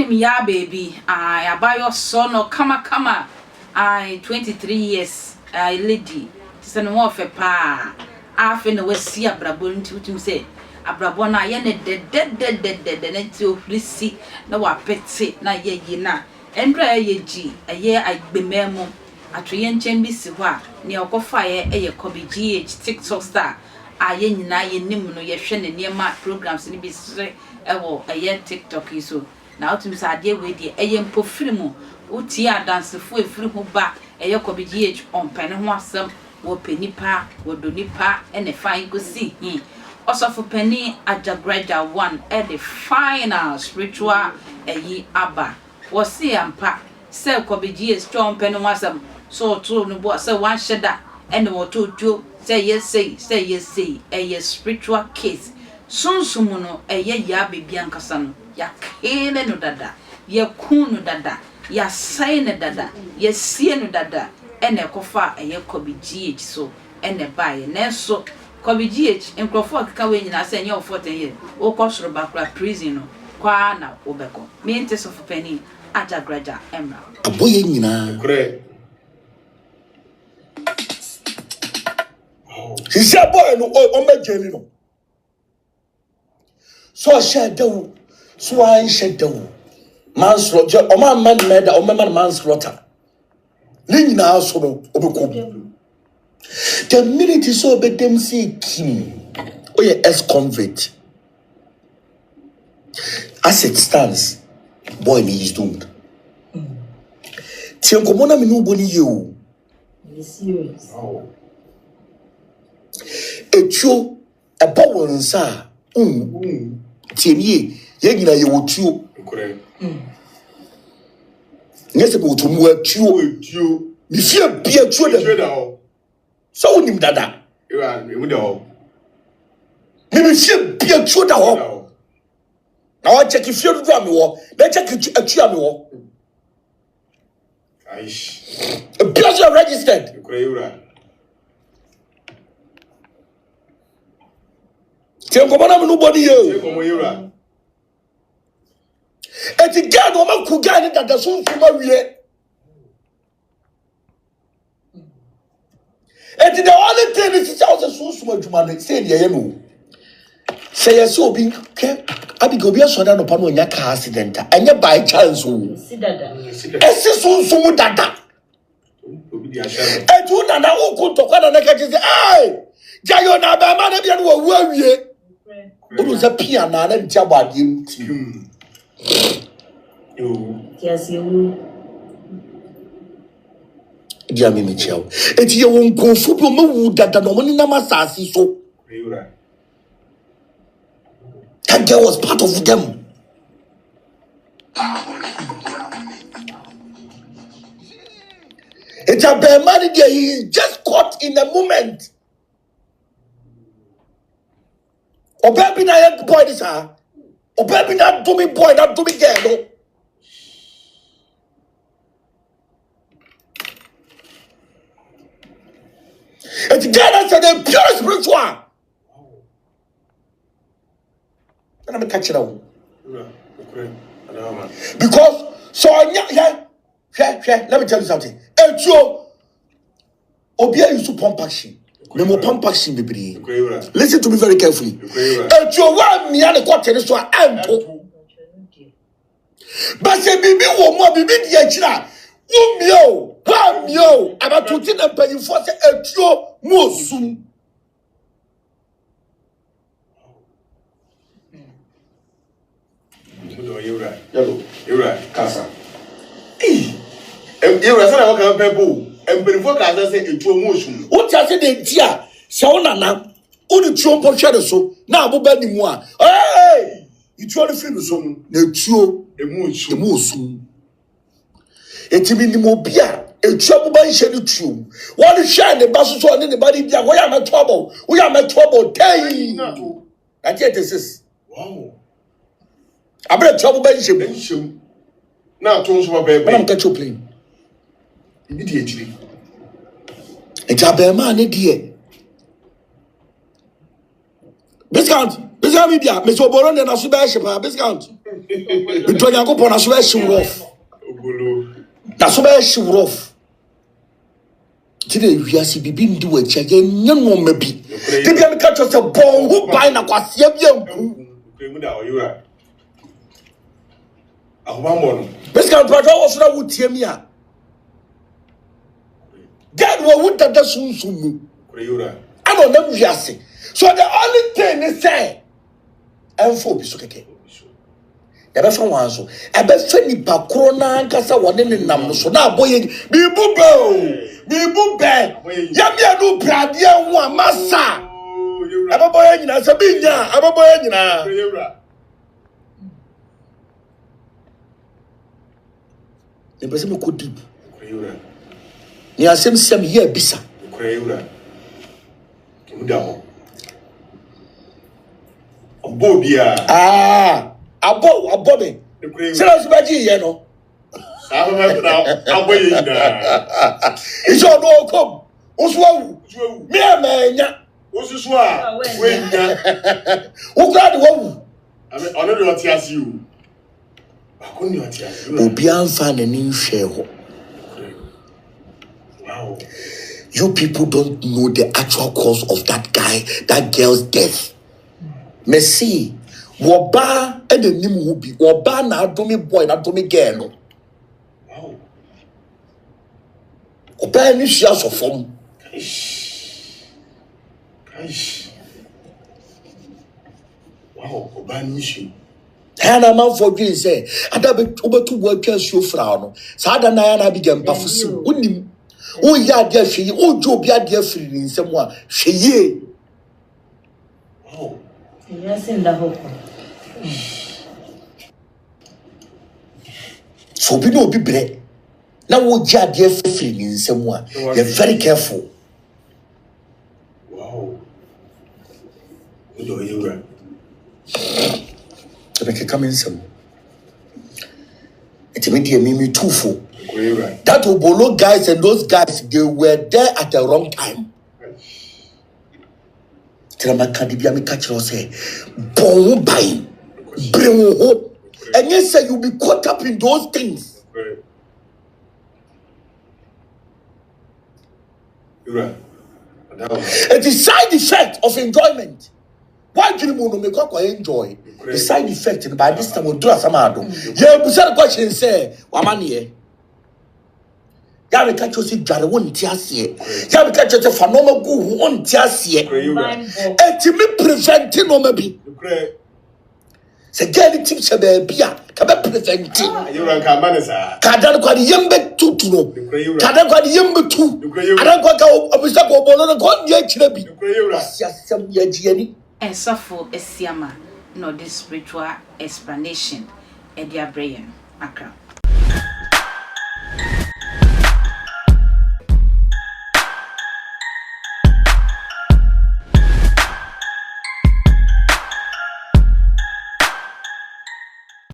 me ya baby. I buy your son or kama. I 23 years. I lady. It's an warfare pa. I fin we see a brabon to say. A brabona yene dead and to receipt. No wa pet na ye na. Endra Yeji, a year I be memo. A trian chambi siwa, near fire a Kobby TikTok star. I yen na ye nimuno ye shen near my programs in be straight a year TikTok is so. Now to Miss Adia with the a yen pofrimo, Utia dance the full free who back a Kobby on Penawasam, wo penny pa, wo donipa, and a fine go see him. Also for penny Ajagurajah one at the final spiritual a ye abba. Was see ampa, sell Kobby strong Penawasam, so true no boy, so one shedder, and more two, say yes, a yes spiritual case. Soon sumuno a ye yabi biancasano, ya kele no dada, ya kuno dada, ya sign dada, ya see no dada, and a cofa a ye Kobby so, and a buy and so Kobby and Crawford Kawin I send your 14 years, o cost back prison, qua now, Obeko, means of a penny, Ajagurajah, Emma. A boy in a great. He said, boy, no, my jelly. So I shed down, so I shed down. Manslaughter, or man murder, or man manslaughter. Ling now, so the minute is so bad, them see Kim, oh, yeah, ex-convict. As it stands, boy, he is doomed. Tiankomona me nobody you. Serious. Oh. Echo a bowen sa. Tienye, yegina ye would you. Correct. Yes, about to work you. Me fear be a true. So him dada. You are all. Me fear be a true. Now I check if you're drum war. Let's check a cheer war. A pleasure registered. Tiankomona nobody you. And the girl no man could get it that the son from Maria. And the only thing is also so much money. Say the no. Say a so being kept. I be go be a son upon one yak accident. And you by chance. See that. So dada. And you na who could talk on a negative. Aye. Jayona Bama be a worry. It was a piano and Jabba. Yes, you. Jammy Mitchell. It's your own go football move that the nominee Namasasi so. That girl was part of them. It's a bear money there. He is just caught in a moment. Oh, baby, na boy, this ah. Oh, baby, not do me boy, not do me girl. It's God said the pure spiritual. And I'm catching out. Because so yeah. Let me tell you something. Echo Obia used to pump action. Memo pump action, baby. Listen to me very carefully. Echo one me and the quarter so ampo. But say bibi wo mo bibi di achira. Umio, wamio, about to tin and pay for say echo mo sum. You're right, Casa. You're right, I can't pay. And before I say it to motion. What I said, dear, Shauna, only Trump shadow so now, Bobby Moa. Hey, you try to feel the song, the true emotion. It's been the mobile, a trouble by shadow true. What is shine the bus on anybody? We are my trouble. We are my trouble. Tell you, and yet this is wow. I'm not trouble by shadow. Now, tones my baby, I'm catch your plane. Immediately. It's a bear man, dear. Discount media, Miss Oboron and Asuba, discount. Between Yago on Asuba, she rough. That's why she rough. Today, we are see Bibin do a check, young woman maybe. They can catch us a ball who buy a quasia. Discount Praja also would hear me. God will that soon. I don't know if you say. So the only thing they say, I'm for Bisukeke. Never found one so. I bet Fanny Pacrona and Cassa one in the number. So now, boy, be boo bear. Yamia do Pradia one massa. I'm a boy in Sabina. I'm a boy in the person could deep. Near some year bisa. Bobia. Bobby. Serious Baji, you know. It's all no come. Oswald, me, Osuswa. who got the one? I mean, I don't want you. I couldn't want you. Obian fan and in share. Wow. You people don't know the actual cause of that girl's death. Messi, Waba and the Nimubi, Waba na domi boy, na domi girl. Wow. Oba ni shares of form. Wow, Oba ni shi. Hana man for you say, Adabe over to work as you frown. Sada na na bigam bafusi. Unim. Oh, yeah, dear, she, oh, Joe, be a dear friend in someone. She, wow. Yes, in the hope. so people be bread. Now, oh, yeah, dear friend in someone. You're very careful. Wow. You know, you right. So, I can come in some. It's immediate me too full. Right. That Obolo guys and those guys, they were there at the wrong time. Trama Kadibia me catch us say, bon by bring hope. And yes, sir, you'll be caught up in those things. Right. You're right. It's the side effect of enjoyment. Why do you want to make enjoy? The side effect, by this time, we'll do a samado. Yeah, but the question say, Wamani. Yabe catch us in Jara won't tiasie. Yabe catch us a phenomenal go won't tiasie. And to me, preventing no maybe. Say, get it tips a baby. Kabe preventing. You run Kamanasa. Kadan quad yembe two to know. Kadan quad yembe two. I don't go a Mr. Gobolo, God, yet, Chinabi. Yes, some Yeji. And suffer a siama, no this spiritual explanation, Edia Brain, Accra.